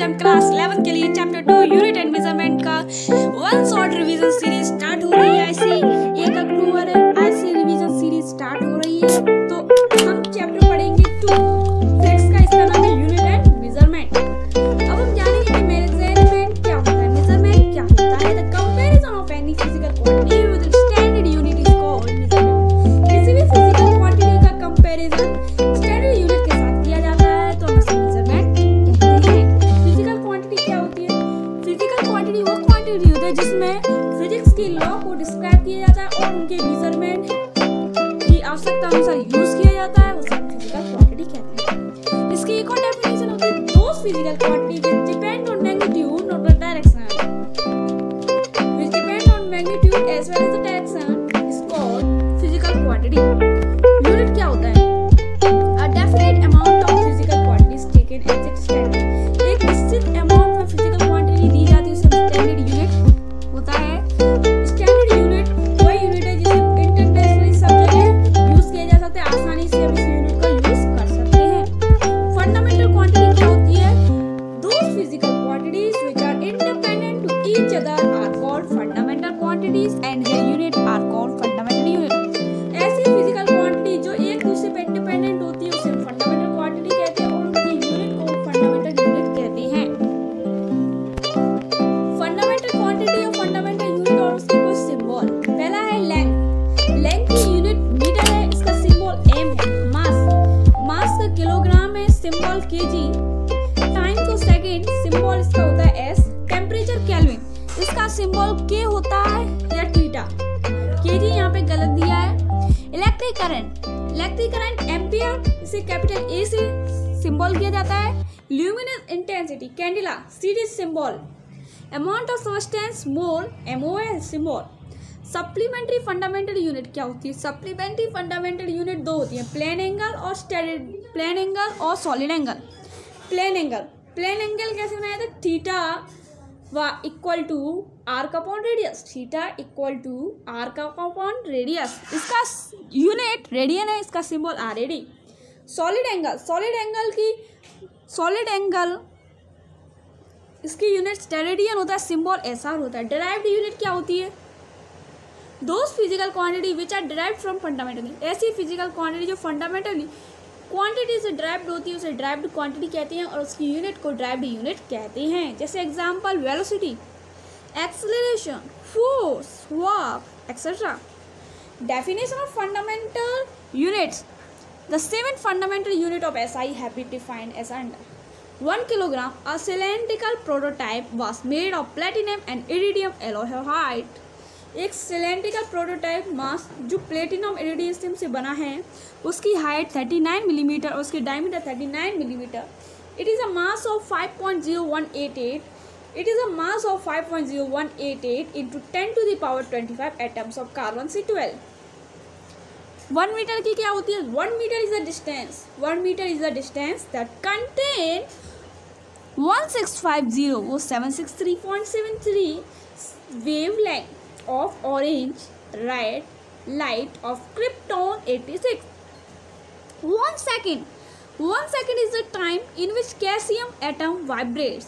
Exam class 11 के लिए chapter 2 unit and measurement का one shot revision series start हो रही है। ऐसे 1 अक्टूबर है, ऐसी रिवीजन सीरीज स्टार्ट हो रही है। तो हम चैप्टर पढ़ेंगे 2 फिजिक्स का, इसका नाम है यूनिट एंड मेजरमेंट। अब हम जानेंगे कि मेजरमेंट क्या होता है, मेजरमेंट क्या होता है। The comparison of any physical quantity with standard unit is called measurement. किसी भी फिजिकल क्वांटिटी का कंपैरिजन स्टैंडर्ड यूनिट के साथ किया जाता है तो हम उसे मेजरमेंट कहते हैं। फिजिकल क्वांटिटी क्या होती है? फिजिकल क्वांटिटी वो क्वांटिटी होती है जिसमें फिजिक्स के लॉ को डिस्क्राइब किया जाता है और उनके मेजरमेंट की आवश्यकता अनुसार यूज किया जाता है, उसे फिजिकल क्वांटिटी कहते हैं। इसकी एक और डेफिनेशन होती है, those physical quantity which depend on magnitude not the direction, which depend on magnitude as well as the direction is called physical quantity। Unit क्या होता है? A definite amount of physical quantity is taken as its standard। एक निश्चित amount में physical quantity दी जाती है, उसे standard unit होता है। स्टैंडर्ड यूनिट वही यूनिट है जिसे इंटरनेशनली सब जगह यूज किया जा सकता है, आसानी से हम इस यूनिट का यूज कर सकते हैं। फंडामेंटल क्वांटिटी क्या होती है? Those physical quantities which are independent to each other are called fundamental quantities and their unit are called fundamental unit। ऐसी फिजिकल क्वांटिटी जो एक दूसरे पे इंडिपेंडेंट होती है उसे फंडामेंटल क्वांटिटी कहते हैं और उनकी यूनिट को फंडामेंटल यूनिट कहते हैं। फंडामेंटल क्वांटिटी और फंडामेंटल यूनिट और उसके कुछ सिंबल। पहला है लेंथ। लेंथ की यूनिट मीटर है, इसका सिंबल एम है। मास का किलोग्राम है, सिंबल केजी। टाइम को सेकंड, सिंबल इसका होता है एस। टेम्परेचर केल्विन, इसका सिंबल के होता है या थीटा। केजी यहाँ पे गलत दिया है। इलेक्ट्रिक करंट एम्पियर, इसे कैपिटल ए से सिंबल किया जाता है। Luminous intensity candela, series symbol. Amount of substance mole, M O L symbol. Supplementary fundamental unit क्या होती है? सप्लीमेंट्री फंडामेंटल यूनिट दो होती है, प्लेन एंगल और सॉलिड एंगल। प्लेन एंगल कैसे बनाया था? Theta equal to arc upon radius. Theta equal to arc upon radius. इसका यूनिट रेडियन है, इसका सिंबल आरएडी। सॉलिड एंगल इसकी यूनिट स्टेरेडियन होता है, सिंबल एसआर होता है। डिराइव्ड यूनिट क्या होती है? Those physical quantity which are derived from fundamentally. ऐसी फिजिकल क्वांटिटी जो फंडामेंटली क्वांटिटी से ड्राइव्ड होती है उसे ड्राइव्ड क्वांटिटी कहते हैं और उसकी यूनिट को ड्राइव्ड यूनिट कहते हैं। जैसे example velocity, acceleration, force, work etcetera. Definition of fundamental units. The 7 fundamental unit of SI have been defined as under 1 kilogram. A cylindrical prototype was made of platinum and iridium alloy halide। एक cylindrical prototype मास जो platinum iridium से बना है, उसकी height 39 millimetre और उसकी diameter 39 millimetre. It is a mass of 5.0188। It is a mass of 5.0188 into 10 to the power 25 atoms of carbon से 12। 1 metre की क्या होती है? 1 metre is the distance that contain 1650 वो 763.73 wavelength of orange red light of krypton 86। 1 second is the time in which caesium atom vibrates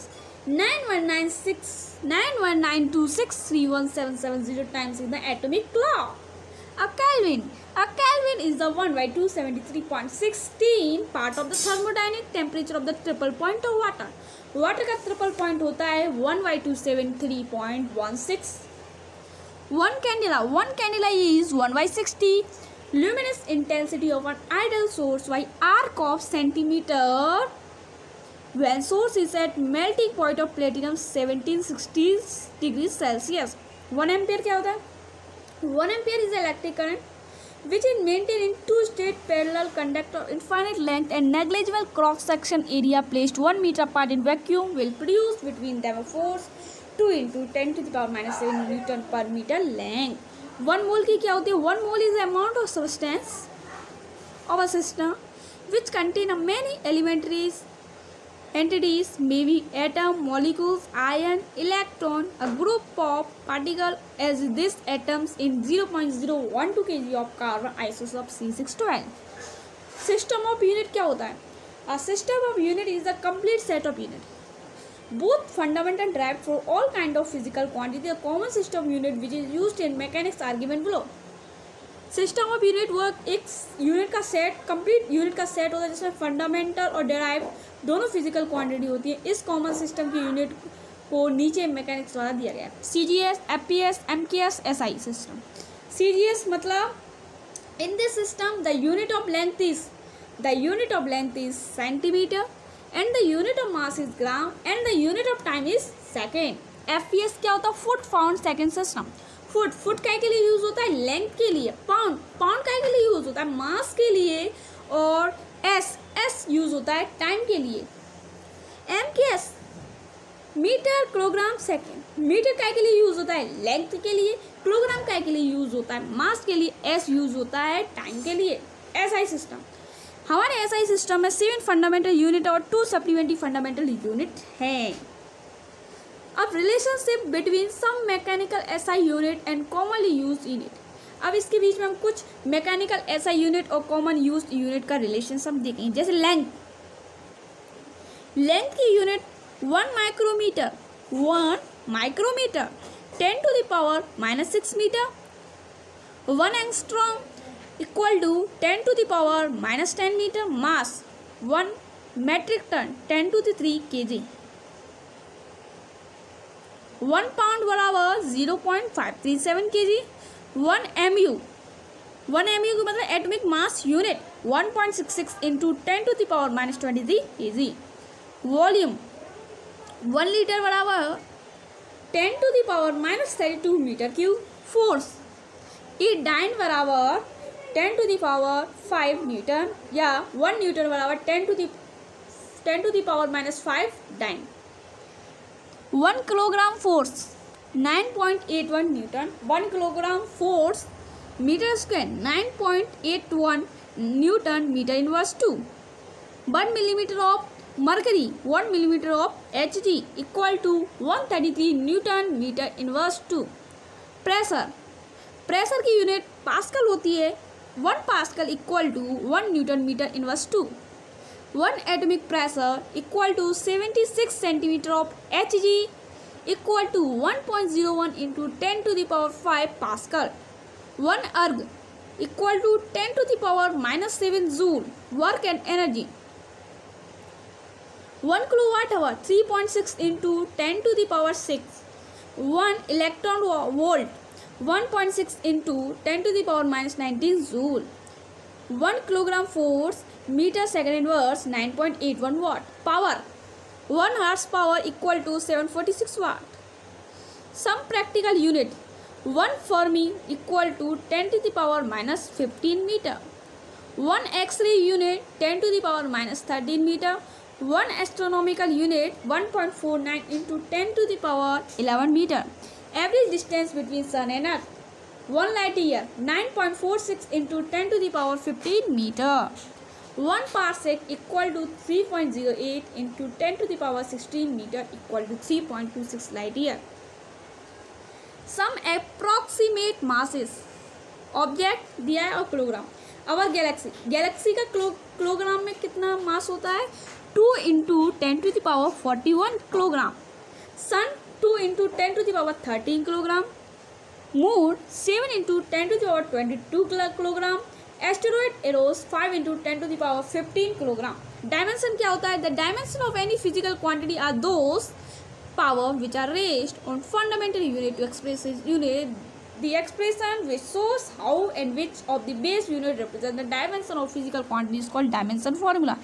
9192631770 times in the atomic clock। A Kelvin is the 1/273.16 part of the thermodynamic temperature of the triple point of water। Water का triple point होता है 1/273.16। One candela is 1/60 luminous intensity of an ideal source by arc of centimeter when source is at melting point of platinum 1760 degrees Celsius। 1 ampere क्या होता है? 1 ampere is electric current which is maintained in 2 straight parallel conductor of infinite length and negligible cross section area placed 1 meter apart in vacuum will produce between them a force 2 into 10 to the power -7 Newton per meter length। 1 mole की क्या होती है? 1 mole is the amount of substance of a system which contain a many elementary entities, may be atom, molecules, ion, electron, a group of particle as these atoms in 0.012 kg of carbon isotop C612। System of unit क्या होता है? A system of unit is the complete set of unit both fundamental derived for all kind of physical quantity. A common system unit which is used in mechanics are given below. System of unit work एक unit का set, complete unit का set होता है जिसमें fundamental और derive दोनों physical quantity होती है. इस कॉमन सिस्टम की यूनिट को नीचे मैकेनिक्स द्वारा दिया गया है. CGS, FPS, MKS, SI system. CGS मतलब in this system the unit of length is centimeter and the unit of mass is gram and the unit of time is second. FPS क्या होता है? Foot pound second system. Foot काय के लिए use होता है? Length के लिए. पाउंड काय के लिए यूज होता है? मास के लिए. और एस यूज होता है टाइम के लिए. MKS metre kilogram second. Metre काय के लिए यूज होता है? लेंथ के लिए. किलोग्राम काय के लिए यूज होता है? मास के लिए. एस यूज होता है टाइम के लिए. SI system. हमारे SI सिस्टम में 7 फंडामेंटल यूनिट और 2 सप्लीमेंट्री फंडामेंटल यूनिट हैं. अब relationship between some mechanical SI unit and commonly used unit. अब इसके बीच में हम कुछ मैकेनिकल SI यूनिट और कॉमन यूज्ड यूनिट का रिलेशनशिप देखेंगे. जैसे लेंथ की unit 1 micrometre 10 to the power -6 metre. 1 angstrom equal to 10 to the power -10 metre. Mass 1 metric ton 10 to the 3 kg. 1 pound बराबर 0.537 kg. 1 MU का मतलब atomic mass unit 1.66 into 10 to the power -23 kg. Volume 1 litre बराबर 10 to the power -32 metre cube. Force ई dyne बराबर 10 to the power 5 Newton या 1 Newton बराबर 10 to the power -5 dyne. 1 kilogram force 9.81 newton. 1 kilogram force metre square 9.81 newton metre inverse 2. 1 millimetre of mercury 1 millimetre of Hg equal to 133 newton metre inverse 2. Pressure की unit pascal होती है. 1 pascal equal to 1 newton metre inverse 2. 1 atomic pressure equal to 76 centimetre of Hg equal to 1.01 into 10 to the power 5 pascal. 1 अर्ग equal to 10 to the power -7 joule. Work and energy 1 kilowatt hour 3.6 into 10 to the power 6. 1 electron volt 1.6 into 10 to the power -19 joule. 1 kilogram force metre second inverse 9.81 watt. Power 1 horsepower equal to 746 watt. Some practical unit 1 fermi equal to 10 to the power -15 metre. 1 X-ray unit 10 to the power -13 metre. 1 astronomical unit 1.49 into 10 to the power 11 metre. Average distance between sun and earth 1 light year 9.46 into 10 to the power 15 metre. 1 parsec equal to 3.08 into 10 to the power 16 metre equal to 3.26 light year. Some approximate masses object दिया है और kilogram. Our galaxy का kilogram में कितना mass होता है? 2 into 10 to the power 41 kilogram. Sun 2 into 10 to the power 13 kilogram. Moon 7 into 10 to the power 22 kilogram. Asteroid Eros 5 into 10 to the power 15 kilogram. Dimension क्या होता है? The dimension of any physical quantity are those power which are raised on fundamental unit to express unit. The expression which shows how and which of the base unit represent the dimension of physical quantity is called dimension formula.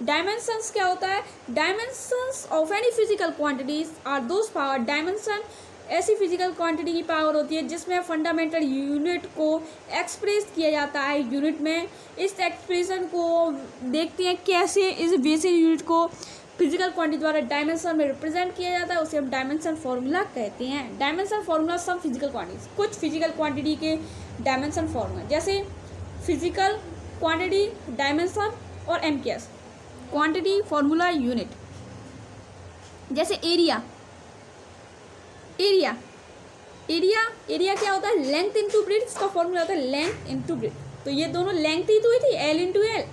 Dimensions क्या होता है? Dimensions of any physical quantities are those power. Dimension ऐसी physical quantity की power होती है जिसमें fundamental unit को express किया जाता है यूनिट में. इस एक्सप्रेशन को देखते हैं कैसे इस बेसिक यूनिट को फिजिकल क्वांटिटी द्वारा डायमेंशन में रिप्रेजेंट किया जाता है. उसे हम डायमेंशन फार्मूला कहते हैं. डायमेंशन फार्मूला सब फिजिकल क्वांटिटी, कुछ फिजिकल क्वांटिटी के डायमेंशन फार्मूला जैसे फिजिकल क्वांटिटी डायमेंशन और MKS क्वांटिटी फार्मूला यूनिट. जैसे एरिया क्या होता है? Length into breadth. इसका फॉर्मूला होता है लेंथ इंटू ब्रेथ. तो ये दोनों लेंथ ही तो हुई थी L इंटू L.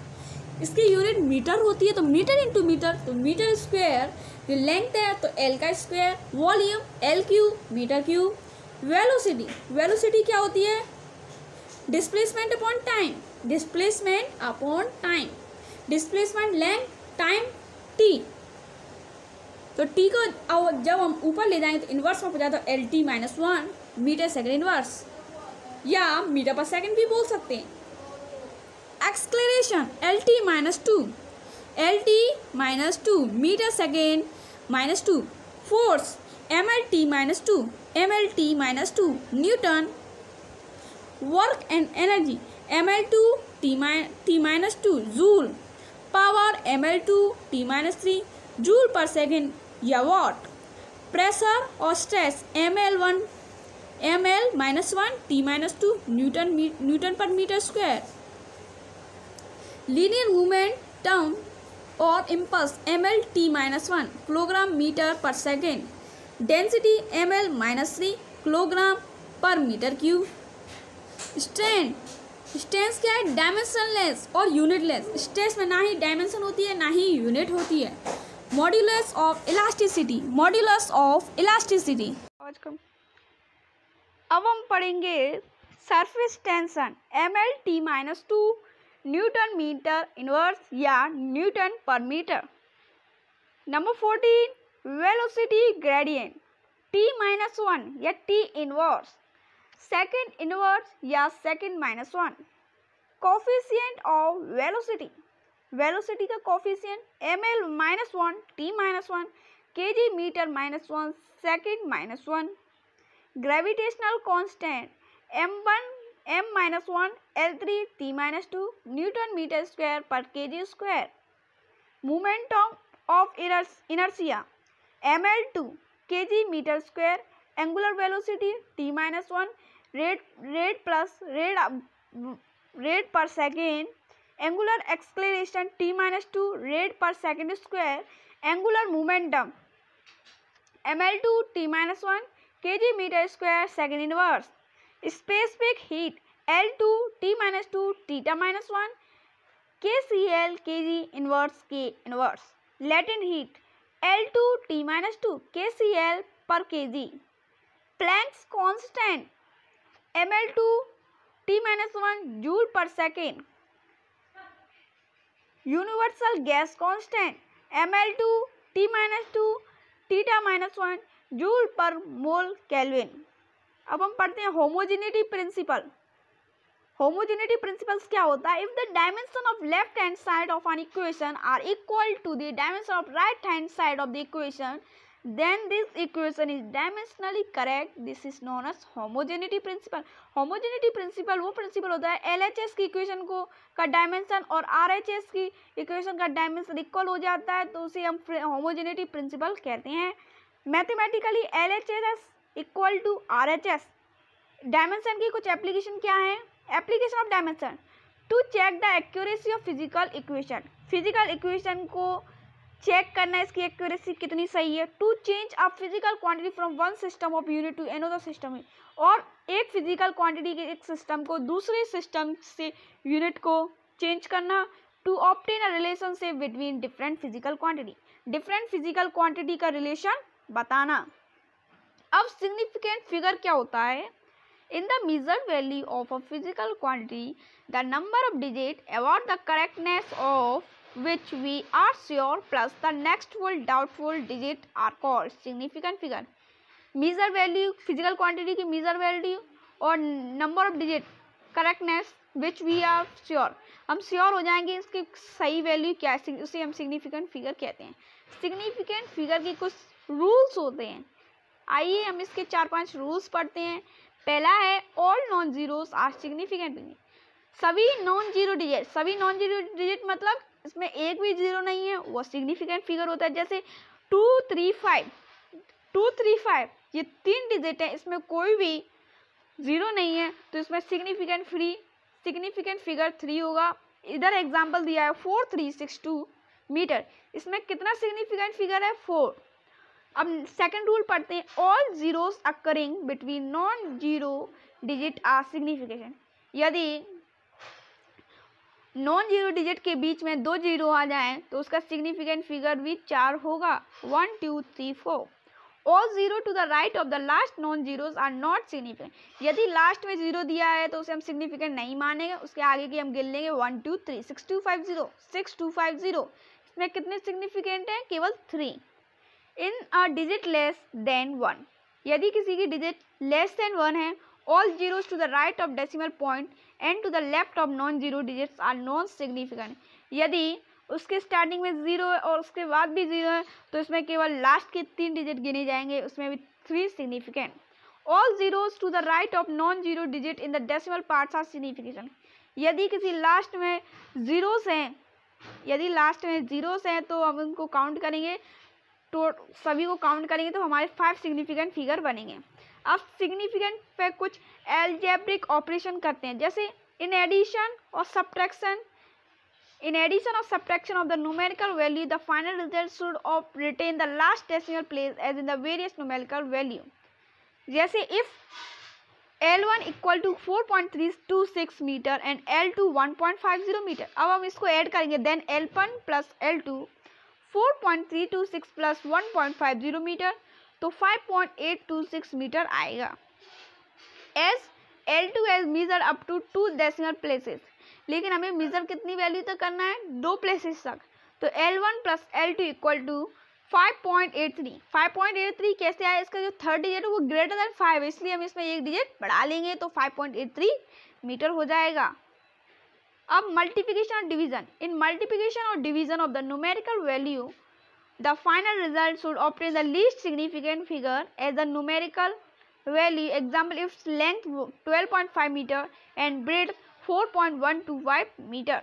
इसकी यूनिट मीटर होती है, तो मीटर इंटू मीटर, तो मीटर स्क्वायर। जो लेंथ है तो एल का square, volume L cube metre cube. Velocity, velocity क्या होती है? Displacement upon time, displacement upon time, displacement length time T. तो टी को जब हम ऊपर ले जाएंगे तो इन्वर्स में हो जाता है L T minus 1 metre second inverse, या मीटर पर सेकेंड भी बोल सकते हैं। Acceleration L T minus 2, L T minus 2 metre second minus 2। Force M L T minus 2, M L T minus 2 newton. Work and energy M L two T minus 2 joule. Power M L two T minus 3 joule पर second या watt. Pressure और stress M L minus 1 T minus 2 newton पर metre square. Linear movement term और impulse M L T minus 1 kilogram metre पर second. Density M L minus 3 kilogram पर metre cube. Strength क्या है? Dimensionless और unitless. Stress में ना ही dimension होती है ना ही यूनिट होती है। Modulus of elasticity, modulus of elasticity. अब हम पढ़ेंगे surface tension M L T minus 2 newton metre inverse या न्यूटन पर metre. Number 14 velocity gradient T minus 1 या टी इनवर्स, सेकेंड इनवर्स या second minus 1। Coefficient of velocity, velocity का coefficient M L minus 1 T minus 1 K G metre minus 1 second minus 1। Gravitational constant m1 m minus 1 L3 t minus 2 newton metre square पर K G square. Momentum of inertia ml2 K G metre square. Angular velocity t minus 1 rad पर second. Angular acceleration t minus 2 rad पर second square. Angular momentum ml2 t minus 1 K G metre square second inverse. Specific heat L2 t minus 2 theta minus 1 KCl K G inverse K inverse. Latent heat L2 t minus 2 KCl पर K G. Planck's constant ml2 t minus 1 joule पर second. Universal gas constant ml2 t minus 2 theta minus 1 joule पर mole kelvin. अब हम पढ़ते हैं homogeneity principle. Homogeneity principles क्या होता है? If the dimension of left hand side of an equation are equal to the dimension of right hand side of the equation then this equation is dimensionally correct, this is known as homogeneity principle. Homogeneity principle वो principle होता है LHS की equation को का dimension और RHS की equation का dimension equal हो जाता है तो उसे हम होमोजेनिटी प्रिंसिपल कहते हैं। Mathematically LHS equal to RHS। Dimension की कुछ एप्लीकेशन क्या है? Application of dimension to check the accuracy of physical equation, physical equation को चेक करना इसकी एक्यूरेसी कितनी सही है। To change a physical quantity from one system of unit to another system, और एक फिजिकल क्वांटिटी के एक सिस्टम को दूसरे सिस्टम से यूनिट को चेंज करना। To obtain a relationship between different physical quantity, different physical quantity का रिलेशन बताना। अब सिग्निफिकेंट फिगर क्या होता है? In the measured value of a physical quantity, the number of digits about the correctness of which we are sure plus the next full doubtful digit are called significant figure. Measure value physical quantity की measure value और number of digit correctness which we are sure, हम sure हो जाएंगे इसकी सही value क्या है, उसे हम सिग्निफिकेंट फिगर कहते हैं। सिग्निफिकेंट फिगर के कुछ रूल्स होते हैं, आइए हम इसके 4-5 रूल्स पढ़ते हैं। पहला है all non zeros are significant. सभी नॉन जीरो डिजिट, सभी नॉन जीरो डिजिट मतलब इसमें एक भी जीरो नहीं है वो सिग्निफिकेंट फिगर होता है। जैसे 235 ये 3 डिजिट है, इसमें कोई भी जीरो नहीं है तो इसमें सिग्निफिकेंट फिगर 3 होगा। इधर एग्जांपल दिया है 4362 मीटर, इसमें कितना सिग्निफिकेंट फिगर है? 4। अब सेकंड रूल पढ़ते हैं all zeros occurring between non zero digit are significant. यदि नॉन जीरो डिजिट के बीच में 2 जीरो आ जाएं तो उसका सिग्निफिकेंट फिगर भी 4 होगा। 1 2 3 4। All zero to the right of the last non zeros are not significant। यदि लास्ट में जीरो दिया है तो उसे हम सिग्निफिकेंट नहीं मानेंगे, उसके आगे की हम गिन लेंगे 1 2 3। 6 2 5 0 6 2 5 0। इसमें कितने सिग्निफिकेंट हैं? केवल 3। इन अ डिजिट लेस देन 1। यदि किसी की डिजिट लेस देन 1 है, all zeros to the right of decimal point and to the left of non zero digits are non significant। यदि उसके स्टार्टिंग में जीरो है और उसके बाद भी जीरो है तो इसमें केवल लास्ट के 3 डिजिट गिने जाएंगे, उसमें भी 3 significant. All zeros to the right of non zero digit in the decimal parts are significant. यदि किसी लास्ट में जीरोस हैं, यदि लास्ट में जीरोस हैं तो हम उनको काउंट करेंगे, तो सभी को काउंट करेंगे तो हमारे 5 सिग्निफिकेंट फिगर बनेंगे। अब सिग्निफिकेंट पे कुछ एल्जेब्रिक ऑपरेशन करते हैं, जैसे इन एडिशन और subtraction. In addition or subtraction of the numerical value, the final result should retain the last decimal place as in the various numerical value। जैसे if L1 equal to 4.326 metre and L2 1.50 metre. अब हम इसको add करेंगे, then L1 plus L2 4.326 plus 1.50 metre तो 5.826 metre आएगा। As L2 has measured up to 2 decimal places। लेकिन हमें major कितनी वैल्यू तक करना है? 2 प्लेसेस तक। तो L1 plus L2 equal to 5.83। 5.83 कैसे आया? इसका जो थर्ड डिजिट है वो ग्रेटर देन 5 है, इसलिए हम इसमें एक डिजिट बढ़ा लेंगे तो 5.83 मीटर हो जाएगा। अब मल्टीप्लिकेशन और डिवीजन। इन मल्टीप्लिकेशन और division of the numerical value the final result should obtain the least significant figure as the numerical value. Example, if length 12.5 metre and breadth 4.125 metre.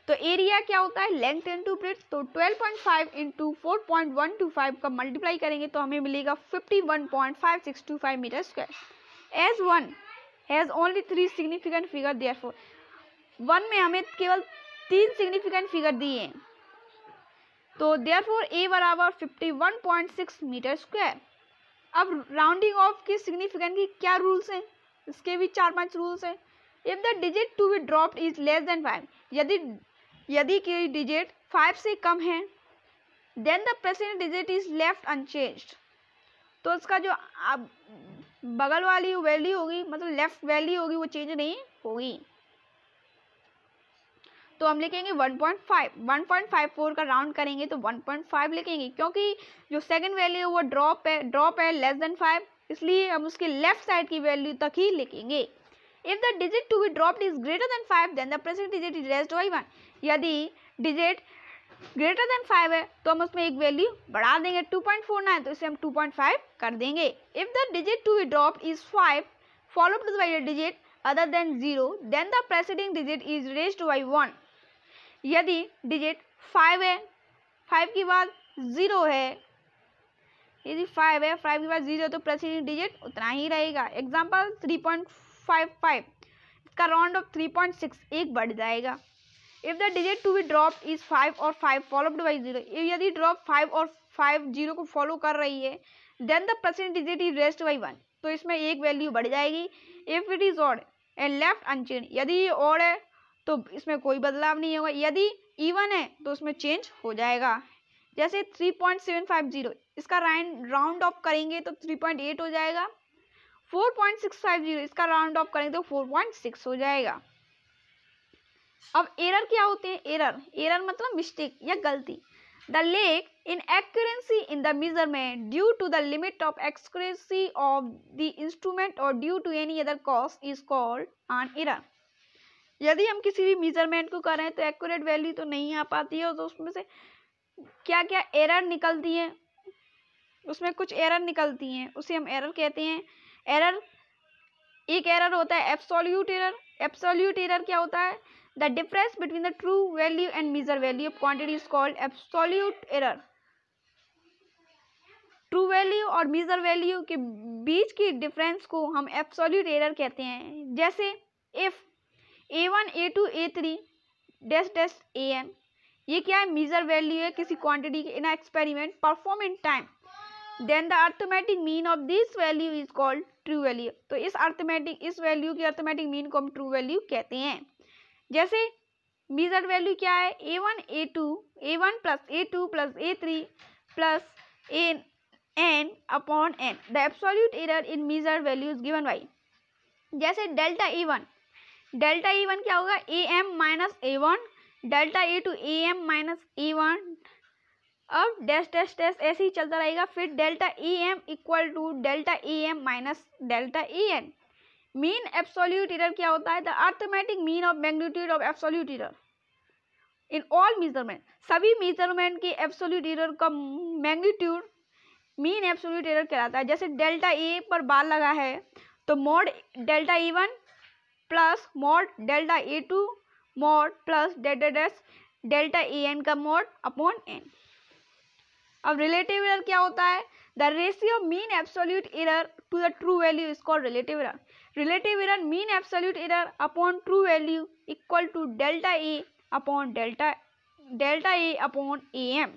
तो area क्या होता है? Length into breadth. तो 12.5 into 4.125 का multiply करेंगे तो हमें मिलेगा 51.5625 metre square. As 1 has only 3 significant figure, therefore 1 में हमें केवल 3 सिग्निफिकेंट फिगर दिए हैं, तो देयरफॉर ए बराबर 51.6 मीटर स्क्वायर। अब राउंडिंग ऑफ के सिग्निफिकेंट की क्या रूल्स हैं? इसके भी 4-5 रूल्स हैं। If the digit to be dropped is less than 5, यदि कोई डिजिट 5 से कम है, then the preceding digit is left unchanged। तो उसका जो बगल वाली वैल्यू होगी, मतलब लेफ्ट वैल्यू होगी, वो चेंज नहीं होगी। तो हम लिखेंगे 1.5। 1.54 का राउंड करेंगे तो 1.5 लिखेंगे, क्योंकि जो सेकंड वैल्यू है वो ड्रॉप है लेस देन 5, इसलिए हम उसके लेफ्ट साइड की वैल्यू तक ही लिखेंगे। If the digit to be dropped is greater than 5, then the preceding digit is raised by 1। यदि डिजिट ग्रेटर देन 5 है तो हम उसमें एक वैल्यू बढ़ा देंगे। 2.49 है तो इसे हम 2.5 कर देंगे। If the digit to be dropped is 5 followed by a digit other than 0, then the preceding digit is raised by 1। यदि डिजिट 5 है, 5 के बाद 0 है, यदि 5 है, 5 के बाद 0 तो प्रेसिडेंट डिजिट उतना ही रहेगा। एग्जाम्पल 3.55, इसका राउंड ऑफ 3.6 एक बढ़ जाएगा। If the digit to be drop is 5 और 5 फॉलोड बाई 0, यदि ड्रॉप 5 और 5 0 को फॉलो कर रही है, then the president digit is raised by 1, तो इसमें एक वैल्यू बढ़ जाएगी। If it is odd and left unchange, यदि ये ऑड है तो इसमें कोई बदलाव नहीं होगा, यदि इवन है तो उसमें चेंज हो जाएगा। जैसे 3.750, इसका राउंड ऑफ करेंगे तो 3.8 हो जाएगा। 4.650, इसका राउंड ऑफ करेंगे तो 4.6 हो जाएगा। अब एरर क्या होते हैं? एरर मतलब मिस्टेक या गलती। The lack in accuracy in the measurement due to the limit of accuracy of the instrument और due to any other cause is called an error. यदि हम किसी भी मेजरमेंट को करें तो एक्यूरेट वैल्यू तो नहीं आ पाती है, तो उसमें से क्या क्या एरर निकलती है, उसमें कुछ एरर निकलती हैं, उसे हम एरर कहते हैं। एरर, एक एरर होता है एब्सोल्यूट एरर। एब्सोल्यूट एरर क्या होता है? The difference between the true value and measure value of quantity is called absolute error. True value और मेजर वैल्यू के बीच की डिफरेंस को हम एब्सोल्यूट एरर कहते हैं। जैसे if A1 A2 A3 dash dash AN, ये क्या है? मेजर वैल्यू है किसी क्वांटिटी के n experiment perform n time, then the arithmetic mean of this value is called true value. तो इस वैल्यू की अर्थमेटिक मीन को हम ट्रू वैल्यू कहते हैं। जैसे मेजर वैल्यू क्या है, a1 a1 plus a2 plus a3 plus n upon n। The absolute error in measure value is given by, जैसे डेल्टा E1 क्या होगा, am minus a1, delta E2 am minus a1, अब dash dash dash ऐसे ही चलता रहेगा। फिर delta am equal to delta am minus delta en। Mean absolute error क्या होता है, the arithmetic mean of magnitude of absolute error in all measurement. सभी measurement के एब्सोल्यूट एरर का मैग्नीट्यूड मीन एब्सोल्यूट एरर कहलाता है। जैसे डेल्टा ए पर बार लगा है तो mod delta E1 plus mod delta E2 mod plus delta En का मॉड अपॉन n। अब रिलेटिव एरर क्या होता है, the ratio mean absolute error to the true value is called relative error. Relative error mean absolute error upon true value equal to delta A upon delta A upon am।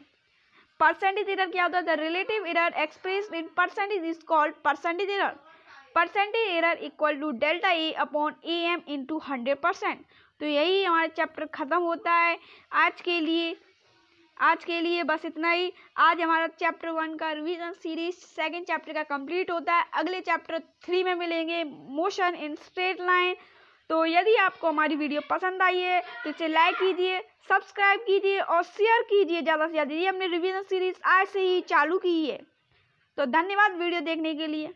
Percentage error क्या होता है, the relative error expressed in percentage is called percentage error. Percentage error equal to delta A upon am into 100%। तो यही हमारा chapter खत्म होता है। आज के लिए बस इतना ही। आज हमारा चैप्टर 1 का रिवीजन सीरीज सेकंड चैप्टर का कंप्लीट होता है। अगले चैप्टर 3 में मिलेंगे मोशन इन स्ट्रेट लाइन। तो यदि आपको हमारी वीडियो पसंद आई है तो इसे लाइक कीजिए, सब्सक्राइब कीजिए और शेयर कीजिए ज़्यादा से ज़्यादा। ये हमने रिवीजन सीरीज आज से ही चालू की है। तो धन्यवाद वीडियो देखने के लिए।